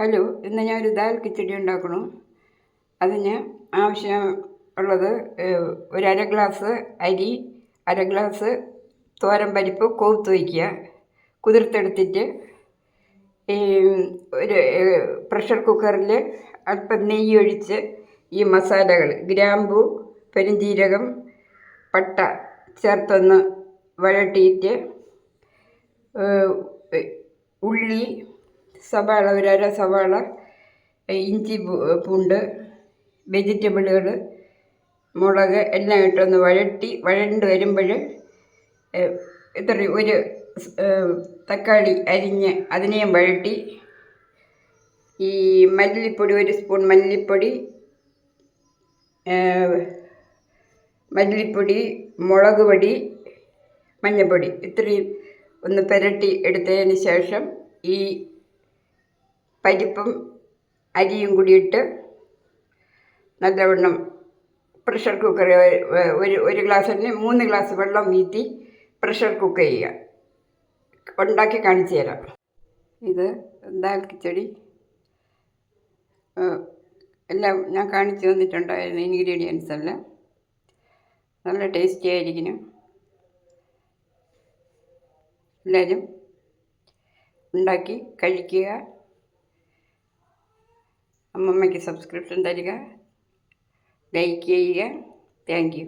Hello, ഇന്ന് ഞാനൊരു ദാൽ കിച്ചടി ഉണ്ടാക്കണം. അതിന് ആവശ്യമുള്ളത് ഒരു അര ഗ്ലാസ് അരി, അര ഗ്ലാസ് തോരൻ പരിപ്പ് കോർത്ത് വയ്ക്കുക. കുതിർത്തെടുത്തിട്ട് ഈ ഒരു പ്രഷർ കുക്കറിൽ അല്പം നെയ്യ് ഒഴിച്ച് ഈ മസാലകൾ ഗ്രാമ്പു, പെരുംജീരകം, പട്ട ചേർത്തൊന്ന് വഴട്ടിയിട്ട് ഉള്ളി, സവാള ഒരര സവാള, ഇഞ്ചി, പൂണ്ട്, വെജിറ്റബിളുകൾ, മുളക് എല്ലാം ഇട്ടൊന്ന് വഴണ്ട് വരുമ്പോൾ ഒരു തക്കാളി അരിഞ്ഞ് അതിനെയും വഴട്ടി ഈ മല്ലിപ്പൊടി, ഒരു സ്പൂൺ മല്ലിപ്പൊടി, മുളക് പൊടി, മഞ്ഞൾപ്പൊടി ഇത്രയും ഒന്ന് പുരട്ടി എടുത്തതിന് ശേഷം ഈ പരിപ്പും അരിയും കൂടിയിട്ട് നല്ലവണ്ണം പ്രഷർ കുക്കറിൽ ഒരു ഗ്ലാസ്സിന് 3 ഗ്ലാസ് വെള്ളം വീത്തി പ്രഷർ കുക്ക് ചെയ്യുക. ഉണ്ടാക്കി കാണിച്ചു തരാം. ഇത് ദാൽ കിച്ചടി എല്ലാം ഞാൻ കാണിച്ചു തന്നിട്ടുണ്ടായിരുന്നു. ഇൻഗ്രീഡിയൻസ് എല്ലാം നല്ല ടേസ്റ്റി ആയിരിക്കണം. എല്ലാവരും ഉണ്ടാക്കി കഴിക്കുക. അമ്മമ്മയ്ക്ക് സബ്സ്ക്രിപ്ഷൻ തരിക, ലൈക്ക് ചെയ്യുക. Thank you.